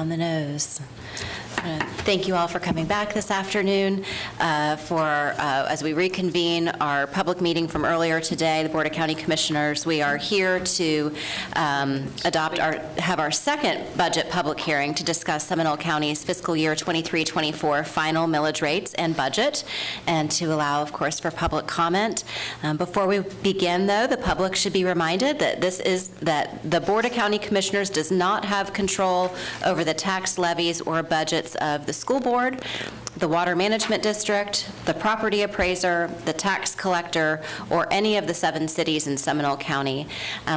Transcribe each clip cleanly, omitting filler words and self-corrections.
on the nose. Thank you all for coming back this afternoon as we reconvene our public meeting from earlier today, the Board of County Commissioners. We are here to have our second budget public hearing to discuss Seminole County's fiscal year 23-24 final millage rates and budget, and to allow, of course, for public comment. Before we begin, though, the public should be reminded that that the Board of County Commissioners does not have control over the tax levies or budgets of the school board, the water management district, the property appraiser, the tax collector, or any of the 7 cities in Seminole County.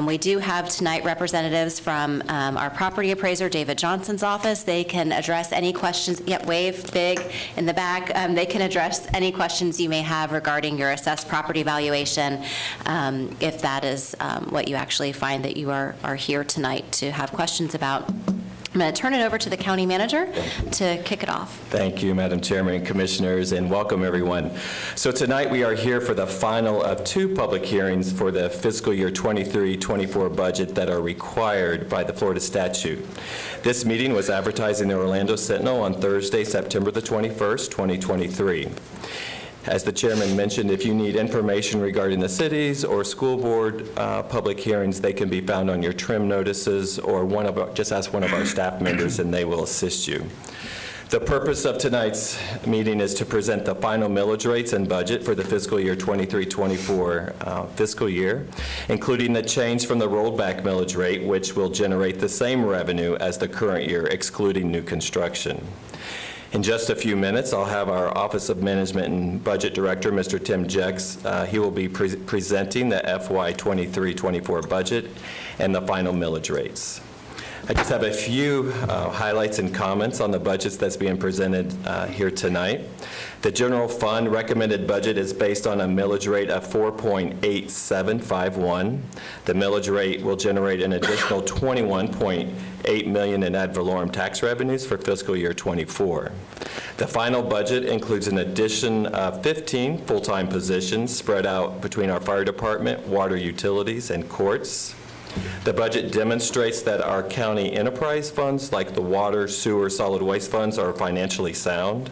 We do have tonight representatives from our property appraiser, David Johnson's office. They can address any questions. Yep, wave big in the back. They can address any questions you may have regarding your assessed property valuation, if that is what you actually find that you are here tonight to have questions about. I'm going to turn it over to the county manager to kick it off. Thank you, Madam Chairman and Commissioners, and welcome everyone. So tonight we are here for the final of 2 public hearings for the fiscal year 23-24 budget that are required by the Florida statute. This meeting was advertised in the Orlando Sentinel on Thursday, September the 21st, 2023. As the chairman mentioned, if you need information regarding the cities or school board public hearings, they can be found on your trim notices, or just ask one of our staff members and they will assist you. The purpose of tonight's meeting is to present the final millage rates and budget for the fiscal year 23-24 fiscal year, including the change from the rolled back millage rate, which will generate the same revenue as the current year, excluding new construction. In just a few minutes, I'll have our Office of Management and Budget Director, Mr. Tim Jex. He will be presenting the FY 23-24 budget and the final millage rates. I just have a few highlights and comments on the budgets that's being presented here tonight. The general fund recommended budget is based on a millage rate of 4.8751. The millage rate will generate an additional $21.8 million in ad valorem tax revenues for fiscal year 24. The final budget includes an addition of 15 full-time positions spread out between our fire department, water utilities, and courts. The budget demonstrates that our county enterprise funds, like the water, sewer, solid waste funds, are financially sound,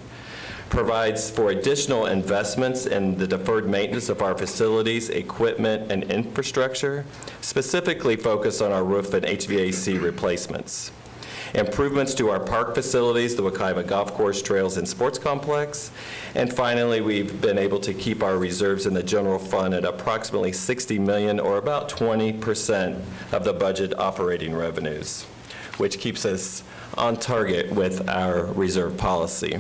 provides for additional investments in the deferred maintenance of our facilities, equipment, and infrastructure, specifically focused on our roof and HVAC replacements. Improvements to our park facilities, the Wekiva Golf Course, Trails, and Sports Complex. And finally, we've been able to keep our reserves in the general fund at approximately $60 million, or about 20% of the budget operating revenues, which keeps us on target with our reserve policy.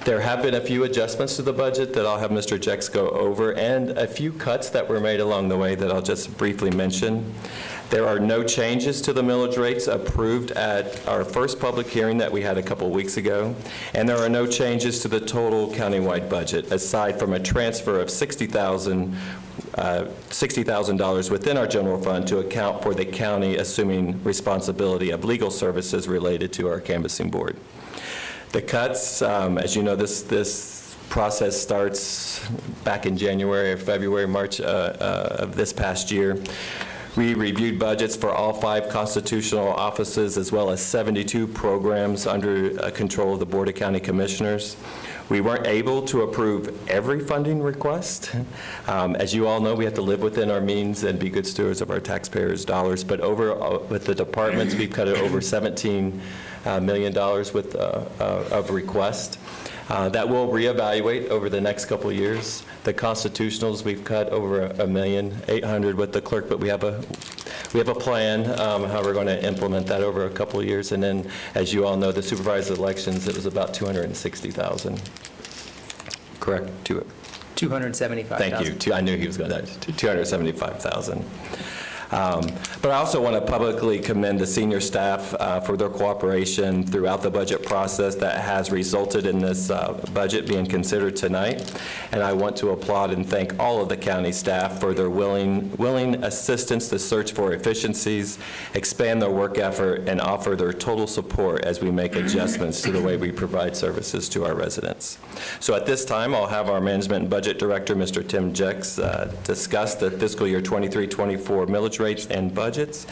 There have been a few adjustments to the budget that I'll have Mr. Jex go over, and a few cuts that were made along the way that I'll just briefly mention. There are no changes to the millage rates approved at our first public hearing that we had a couple weeks ago, and there are no changes to the total countywide budget, aside from a transfer of $60,000 within our general fund to account for the county assuming responsibility of legal services related to our canvassing board. The cuts, as you know, this process starts back in January or February, March of this past year. We reviewed budgets for all 5 constitutional offices, as well as 72 programs under control of the Board of County Commissioners. We weren't able to approve every funding request. As you all know, we have to live within our means and be good stewards of our taxpayers' dollars, but with the departments, we've cut it over $17 million with of request. That will reevaluate over the next couple of years. The constitutionals, we've cut over $1,800,000 with the clerk, but we have a plan how we're going to implement that over a couple of years. And then, as you all know, the supervisor elections, it was about $260,000. Correct? 275,000. Thank you. I knew he was going to. $275,000. But I also want to publicly commend the senior staff for their cooperation throughout the budget process that has resulted in this budget being considered tonight. And I want to applaud and thank all of the county staff for their willing assistance to search for efficiencies, expand their work effort, and offer their total support as we make adjustments to the way we provide services to our residents. So at this time, I'll have our Management and Budget Director, Mr. Tim Jex, discuss the fiscal year 23-24 millage millage rates and budgets.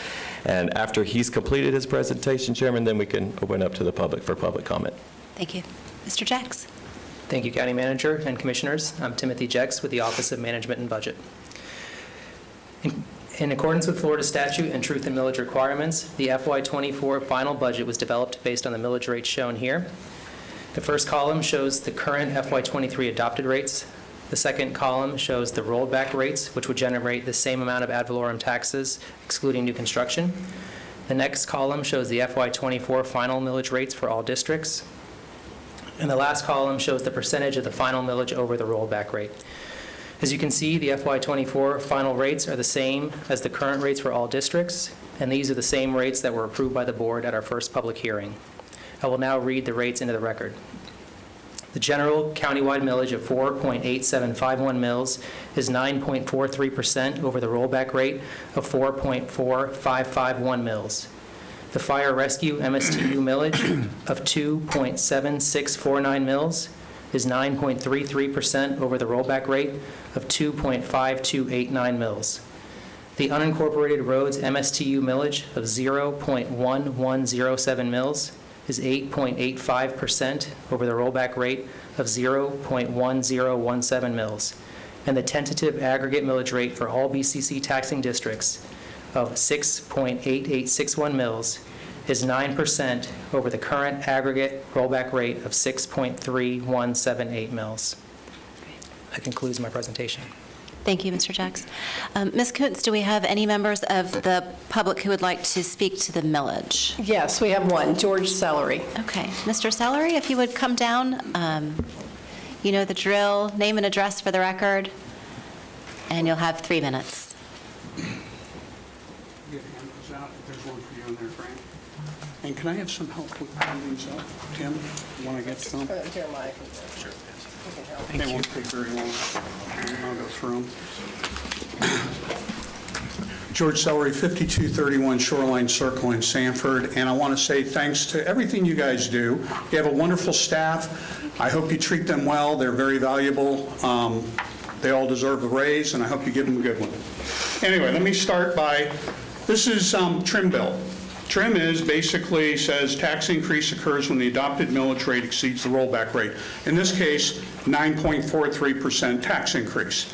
And after he's completed his presentation, Chairman, then we can open up to the public for public comment. Thank you. Mr. Jacks? Thank you, County Manager and Commissioners. I'm Timothy Jex with the Office of Management and Budget. In accordance with Florida statute and truth and millage requirements, the FY24 final budget was developed based on the millage rates shown here. The first column shows the current FY23 adopted rates. The second column shows the rollback rates, which would generate the same amount of ad valorem taxes, excluding new construction. The next column shows the FY24 final millage rates for all districts. And the last column shows the percentage of the final millage over the rollback rate. As you can see, the FY24 final rates are the same as the current rates for all districts, and these are the same rates that were approved by the board at our first public hearing. I will now read the rates into the record. The general countywide millage of 4.8751 mils is 9.43% over the rollback rate of 4.4551 mils. The fire rescue MSTU millage of 2.7649 mils is 9.33% over the rollback rate of 2.5289 mils. The unincorporated roads MSTU millage of 0.1107 mils is 8.85% over the rollback rate of 0.1017 mils. And the tentative aggregate millage rate for all BCC taxing districts of 6.8861 mils is 9% over the current aggregate rollback rate of 6.3178 mils. That concludes my presentation. Thank you, Mr. Jacks. Ms. Koontz, do we have any members of the public who would like to speak to the millage? Yes, we have one, George Sellery. Okay. Mr. Sellery, if you would come down. You know the drill, name and address for the record, and you'll have 3 minutes. Get handles out. There's one for you in there, Frank. And can I have some help with putting these up, Tim, when I get to them? Jeremiah can do it. Sure. They won't take very long. I'll go through them. George Sellery, 5231 Shoreline Circle in Sanford, and I want to say thanks to everything you guys do. You have a wonderful staff. I hope you treat them well. They're very valuable. They all deserve a raise, and I hope you give them a good one. Anyway, let me start by, this is trim bill. Trim is basically says tax increase occurs when the adopted millage rate exceeds the rollback rate. In this case, 9.43% tax increase.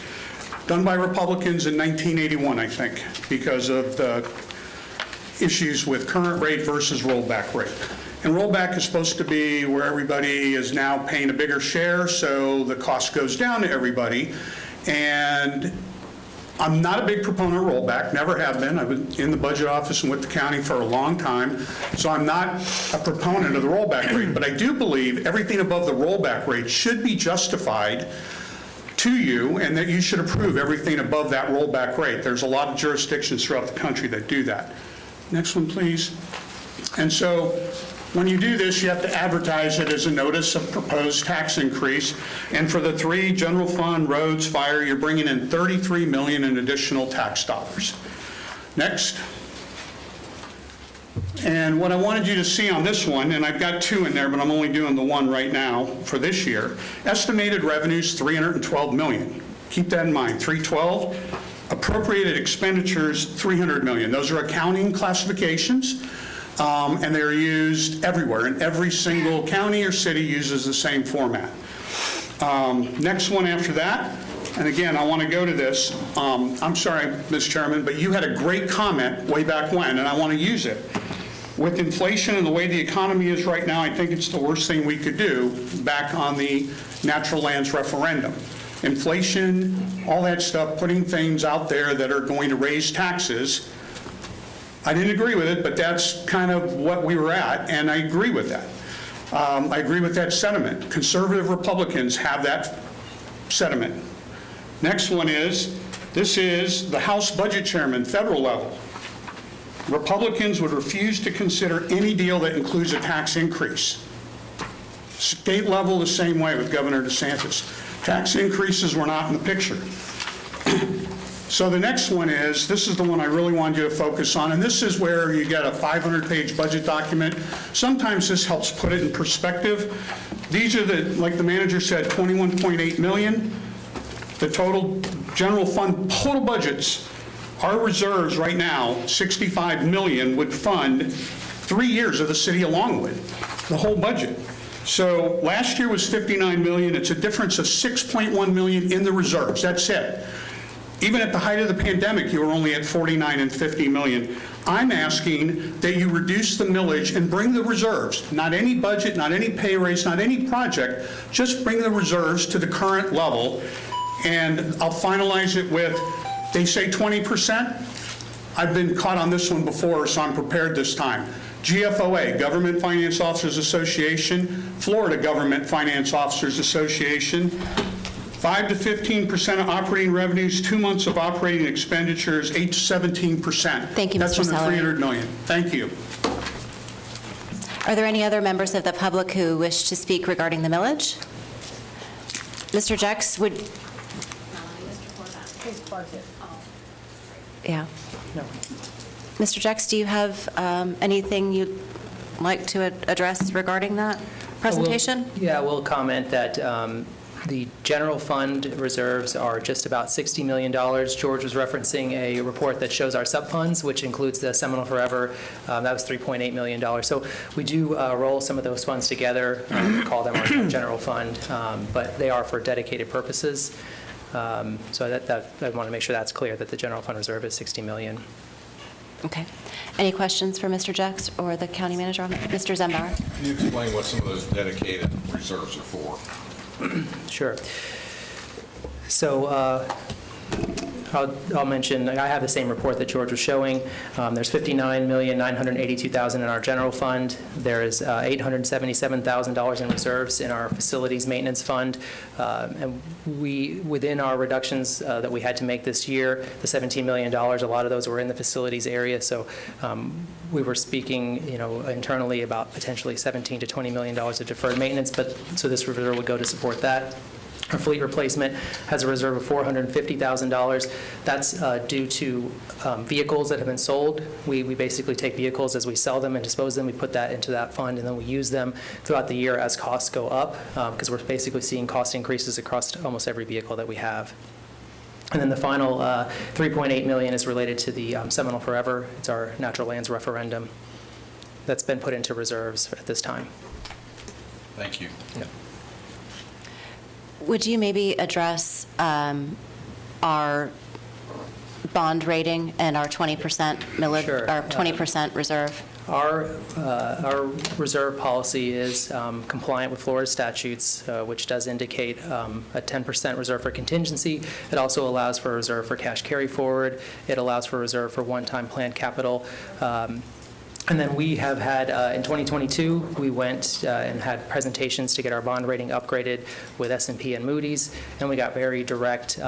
Done by Republicans in 1981, I think, because of the issues with current rate versus rollback rate. And rollback is supposed to be where everybody is now paying a bigger share, so the cost goes down to everybody. And I'm not a big proponent of rollback, never have been. I've been in the budget office and with the county for a long time, so I'm not a proponent of the rollback rate. But I do believe everything above the rollback rate should be justified to you, and that you should approve everything above that rollback rate. There's a lot of jurisdictions throughout the country that do that. Next one, please. And so when you do this, you have to advertise it as a notice of proposed tax increase. And for the 3, general fund, roads, fire, you're bringing in $33 million in additional tax dollars. Next. And what I wanted you to see on this one, and I've got 2 in there, but I'm only doing the 1 right now for this year. Estimated revenues, $312 million. Keep that in mind, 312. Appropriated expenditures, $300 million. Those are accounting classifications. And they're used everywhere, and every single county or city uses the same format. Next one after that, and again, I want to go to this. I'm sorry, Ms. Chairman, but you had a great comment way back when, and I want to use it. With inflation and the way the economy is right now, I think it's the worst thing we could do back on the natural lands referendum. Inflation, all that stuff, putting things out there that are going to raise taxes. I didn't agree with it, but that's kind of what we were at, and I agree with that. I agree with that sentiment. Conservative Republicans have that sentiment. Next one is, this is the House Budget Chairman, federal level. Republicans would refuse to consider any deal that includes a tax increase. State level, the same way with Governor DeSantis. Tax increases were not in the picture. So the next one is, this is the one I really wanted you to focus on, and this is where you get a 500-page budget document. Sometimes this helps put it in perspective. These are the, like the manager said, 21.8 million. The total general fund, total budgets Our reserves right now, 65 million, would fund 3 years of the city along with the whole budget. So last year was 59 million. It's a difference of 6.1 million in the reserves. That's it. Even at the height of the pandemic, you were only at 49 and 50 million. I'm asking that you reduce the millage and bring the reserves, not any budget, not any pay raise, not any project, just bring the reserves to the current level, and I'll finalize it with, they say 20%. I've been caught on this one before, so I'm prepared this time. GFOA, Government Finance Officers Association, Florida Government Finance Officers Association, 5 to 15% of operating revenues, 2 months of operating expenditures, 8 to 17%. Thank you, Mr. That's under Sellery. 300 million. Thank you. Are there any other members of the public who wish to speak regarding the millage? Mr. Jex, would... Yeah. No. Mr. Jex, do you have anything you'd like to address regarding that presentation? We'll comment that the general fund reserves are just about $60 million. George was referencing a report that shows our sub-funds, which includes the Seminole Forever. That was $3.8 million. So we do roll some of those funds together, call them our general fund, but they are for dedicated purposes. So I want to make sure that's clear, that the general fund reserve is $60 million. Okay. Any questions for Mr. Jex or the county manager? Mr. Zembauer? Can you explain what some of those dedicated reserves are for? Sure. So I'll mention, I have the same report that George was showing. There's $59,982,000 in our general fund. There is $877,000 in reserves in our facilities maintenance fund. And within our reductions that we had to make this year, the $17 million, a lot of those were in the facilities area. So we were speaking, internally about potentially $17 to $20 million of deferred maintenance, but so this reserve would go to support that. Our fleet replacement has a reserve of $450,000. That's due to vehicles that have been sold. We basically take vehicles as we sell them and dispose them. We put that into that fund, and then we use them throughout the year as costs go up, because we're basically seeing cost increases across almost every vehicle that we have. And then the final $3.8 million is related to the Seminole Forever. It's our natural lands referendum that's been put into reserves at this time. Thank you. Yeah. Would you maybe address our bond rating and our 20% millage, Sure. our 20% reserve? Our reserve policy is compliant with Florida statutes, which does indicate a 10% reserve for contingency. It also allows for a reserve for cash carry forward. It allows for a reserve for one-time planned capital. And then we have had, in 2022, we went and had presentations to get our bond rating upgraded with S&P and Moody's, and we got very direct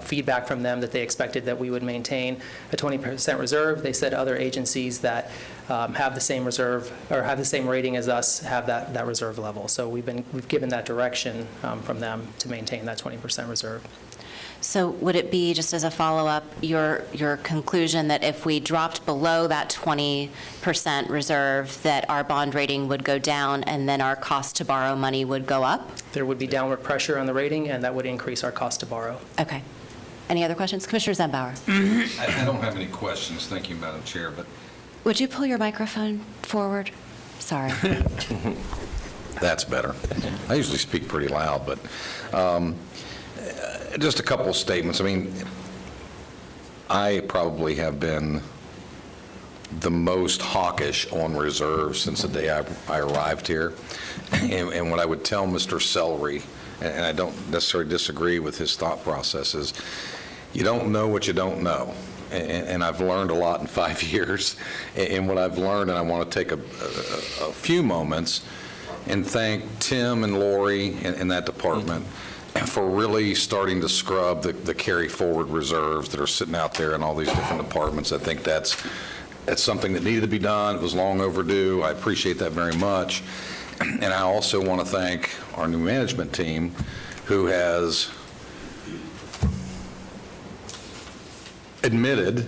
feedback from them that they expected that we would maintain a 20% reserve. They said other agencies that have the same reserve or have the same rating as us have that reserve level. So we've given that direction from them to maintain that 20% reserve. So would it be, just as a follow-up, your conclusion that if we dropped below that 20% reserve, that our bond rating would go down and then our cost to borrow money would go up? There would be downward pressure on the rating, and that would increase our cost to borrow. Okay. Any other questions? Commissioner Zembauer? I don't have any questions. Thank you, Madam Chair, but Would you pull your microphone forward? Sorry. that's better. I usually speak pretty loud, but just a couple of statements. I mean, I probably have been the most hawkish on reserves since the day I arrived here. And what I would tell Mr. Sellery, and I don't necessarily disagree with his thought processes, you don't know what you don't know. And I've learned a lot in 5 years. And what I've learned, and I want to take a few moments and thank Tim and Lori in that department for really starting to scrub the carry forward reserves that are sitting out there in all these different departments. I think that's something that needed to be done. It was long overdue. I appreciate that very much. And I also want to thank our new management team, who has admitted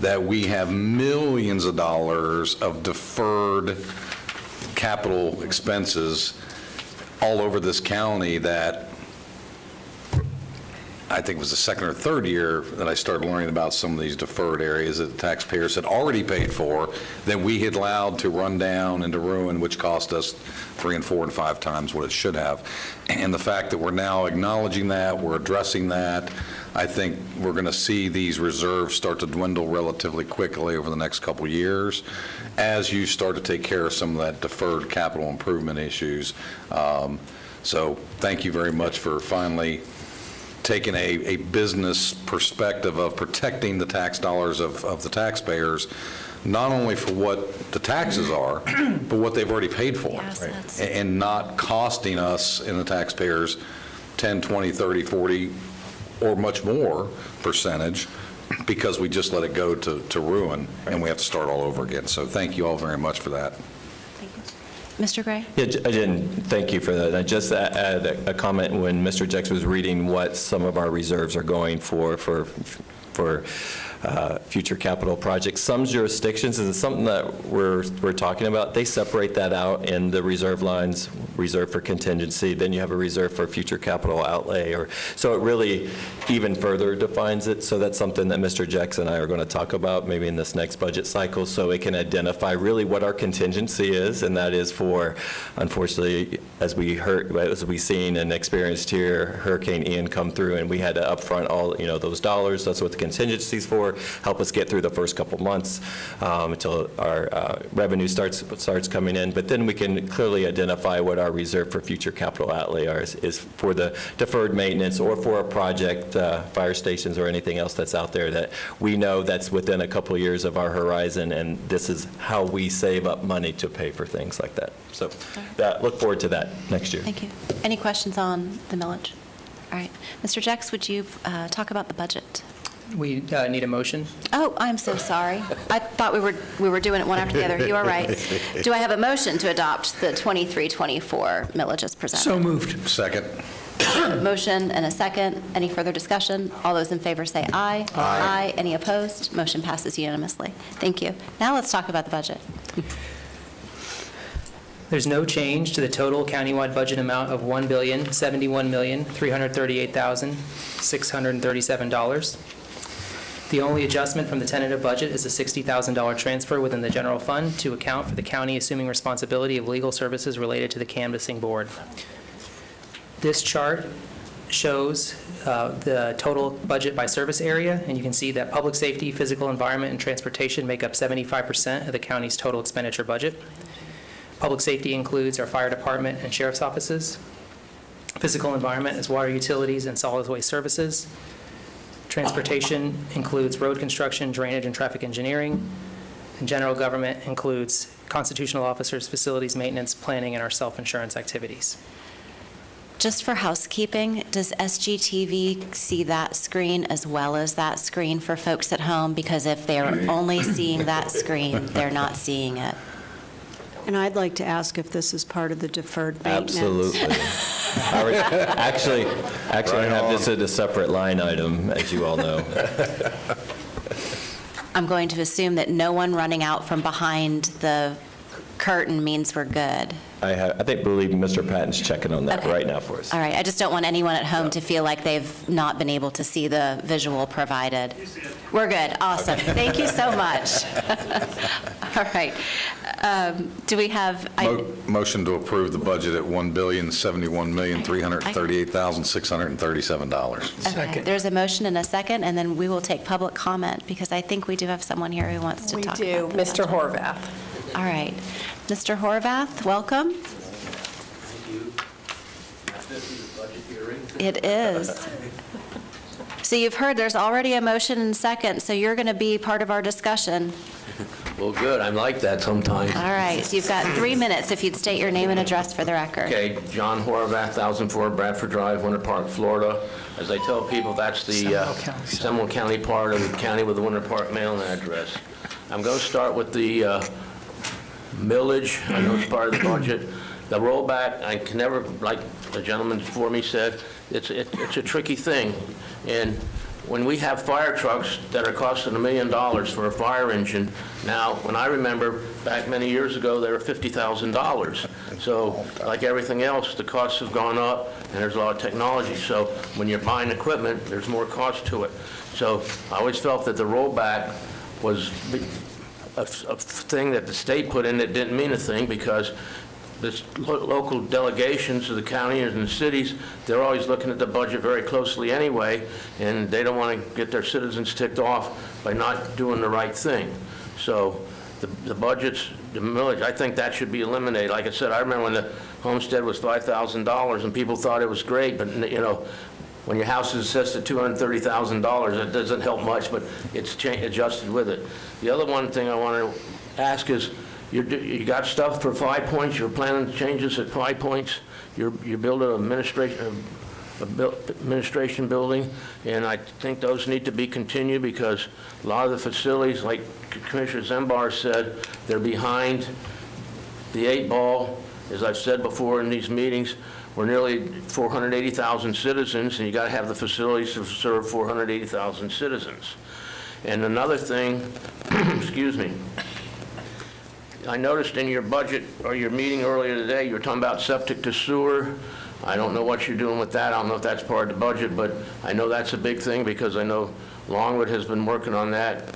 that we have millions of dollars of deferred capital expenses all over this county that I think it was the second or third year that I started learning about some of these deferred areas that the taxpayers had already paid for, that we had allowed to run down and to ruin, which cost us 3 and 4 and 5 times what it should have. And the fact that we're now acknowledging that, we're addressing that, I think we're going to see these reserves start to dwindle relatively quickly over the next couple of years as you start to take care of some of that deferred capital improvement issues. So thank you very much for finally taking a business perspective of protecting the tax dollars of the taxpayers, not only for what the taxes are, but what they've already paid for. Yes, that's- And not costing us and the taxpayers 10, 20, 30, 40, or much more percentage because we just let it go to ruin, and we have to start all over again. So thank you all very much for that. Mr. Gray? Yeah, thank you for that. I just add a comment when Mr. Jex was reading what some of our reserves are going for future capital projects. Some jurisdictions, and it's something that we're talking about, they separate that out in the reserve lines, reserve for contingency, then you have a reserve for future capital outlay, so it really even further defines it. So that's something that Mr. Jex and I are going to talk about maybe in this next budget cycle, so it can identify really what our contingency is, and that is for, unfortunately, as we seen and experienced here, Hurricane Ian come through, and we had to upfront all those dollars. That's what the contingency's for. Help us get through the first couple months until our revenue starts coming in. But then we can clearly identify what our reserve for future capital outlay is for the deferred maintenance or for a project, fire stations or anything else that's out there that we know that's within a couple of years of our horizon, and this is how we save up money to pay for things like that. So look forward to that next year. Thank you. Any questions on the millage? All right. Mr. Jex, would you talk about the budget? We need a motion. Oh, I'm so sorry. I thought we were doing it one after the other. You are right. Do I have a motion to adopt the 23-24 millage as presented? So moved. Second. Motion and a second. Any further discussion? All those in favor say aye. Aye. Any opposed? Motion passes unanimously. Thank you. Now let's talk about the budget. There's no change to the total countywide budget amount of $1,071,338,637. The only adjustment from the tentative budget is a $60,000 transfer within the general fund to account for the county assuming responsibility of legal services related to the canvassing board. This chart shows the total budget by service area, and you can see that public safety, physical environment, and transportation make up 75% of the county's total expenditure budget. Public safety includes our fire department and sheriff's offices. Physical environment is water utilities and solid waste services. Transportation includes road construction, drainage, and traffic engineering. And general government includes constitutional officers, facilities maintenance, planning, and our self-insurance activities. Just for housekeeping, does SGTV see that screen as well as that screen for folks at home? Because if they're only seeing that screen, they're not seeing it. And I'd like to ask if this is part of the deferred maintenance. Absolutely. Actually, I have this as a separate line item, as you all know. I'm going to assume that no one running out from behind the curtain means we're good. I believe Mr. Patton's checking on that Okay. right now for us. All right, I just don't want anyone at home to feel like they've not been able to see the visual provided. We're good, awesome. Thank you so much. All right. Do we have? Motion to approve the budget at $1,071,338,637. Okay, there's a motion and a second, and then we will take public comment, because I think we do have someone here who wants to We talk do. about the Mr. budget. Horvath. All right. Mr. Horvath, welcome. It is. So you've heard there's already a motion and second, so you're going to be part of our discussion. Well, good, I'm like that sometimes. All right, so you've got 3 minutes if you'd state your name and address for the record. Okay, John Horvath, 1004 Bradford Drive, Winter Park, Florida. As I tell people, that's the Seminole County part of the county with the Winter Park mailing address. I'm going to start with the millage. I know it's part of the budget. The rollback, I can never, like the gentleman before me said, it's a tricky thing. And when we have fire trucks that are costing $1 million for a fire engine, now, when I remember back many years ago, they were $50,000. So like everything else, the costs have gone up, and there's a lot of technology. So when you're buying equipment, there's more cost to it. So I always felt that the rollback was a thing that the state put in that didn't mean a thing, because the local delegations of the county and the cities, they're always looking at the budget very closely anyway, and they don't want to get their citizens ticked off by not doing the right thing. So the budgets, the millage, I think that should be eliminated. Like I said, I remember when the homestead was $5,000 and people thought it was great, but you know, when your house is assessed at $230,000, that doesn't help much, but it's adjusted with it. The other one thing I want to ask is, you got stuff for 5 points, you're planning changes at 5 points, you're building an administration building, and I think those need to be continued, because a lot of the facilities, like Commissioner Zembar said, they're behind the 8 ball. As I've said before in these meetings, we're nearly 480,000 citizens, and you got to have the facilities to serve 480,000 citizens. And another thing, excuse me, I noticed in your budget, or your meeting earlier today, you were talking about septic to sewer. I don't know what you're doing with that. I don't know if that's part of the budget, but I know that's a big thing, because I know Longwood has been working on that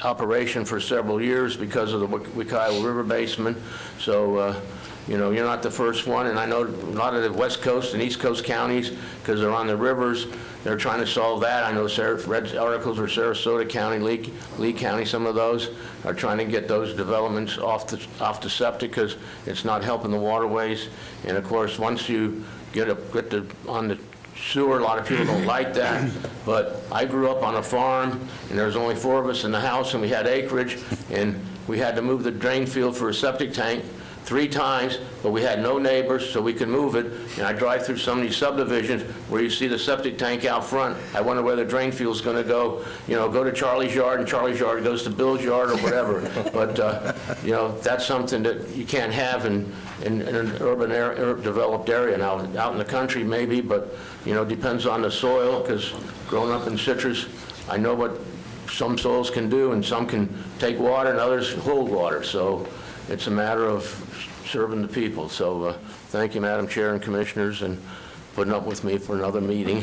operation for several years because of the Wekiwa River basement. So, you know, you're not the first one, and I know a lot of the West Coast and East Coast counties, because they're on the rivers, they're trying to solve that. I know read articles where Sarasota County, Lee County, some of those are trying to get those developments off the septic, because it's not helping the waterways. And of course, once you get on the sewer, a lot of people don't like that. But I grew up on a farm, and there was only 4 of us in the house, and we had acreage, and we had to move the drain field for a septic tank 3 times, but we had no neighbors, so we could move it. And I drive through some of these subdivisions where you see the septic tank out front. I wonder where the drain field's going to go. You know, go to Charlie's yard, and Charlie's yard goes to Bill's yard, or whatever. But you know, that's something that you can't have in an urban developed area. Now, out in the country maybe, but you know, depends on the soil. Because growing up in citrus, I know what some soils can do, and some can take water, and others hold water. So it's a matter of serving the people. So thank you, Madam Chair and Commissioners, and putting up with me for another meeting.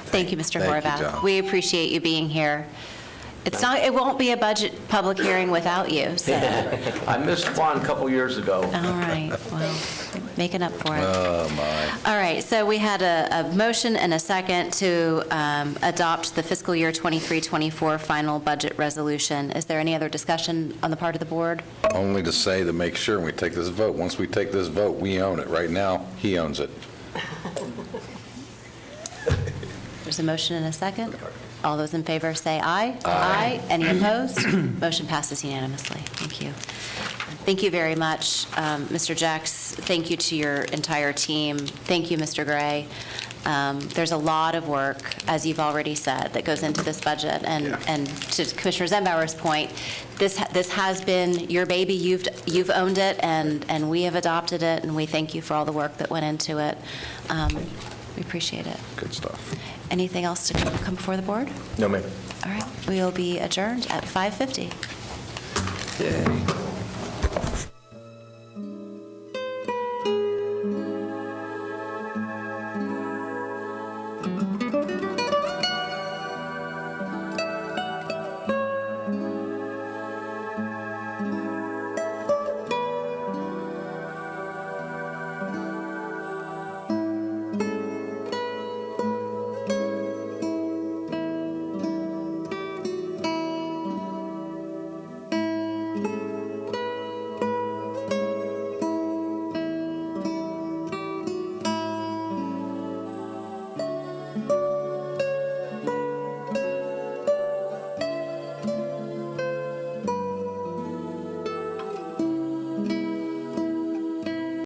Thank you, Mr. Thank you, Horvath. John. We appreciate you being here. It won't be a budget public hearing without you, so. I missed one a couple years ago. All right, well, making up for it. Oh, my. All right, so we had a motion and a second to adopt the fiscal year 23-24 final budget resolution. Is there any other discussion on the part of the board? Only to say, to make sure when we take this vote, once we take this vote, we own it. Right now, he owns it. There's a motion and a second. All those in favor say aye. Aye. Any opposed? Motion passes unanimously. Thank you. Thank you very much, Mr. Jacks. Thank you to your entire team. Thank you, Mr. Gray. There's a lot of work, as you've already said, that goes into this budget. And to Commissioner Zembauer's point, this has been your baby. You've owned it, and we have adopted it, and we thank you for all the work that went into it. We appreciate it. Good stuff. Anything else to come before the board? No, ma'am. All right, we will be adjourned at 5:50. Yay.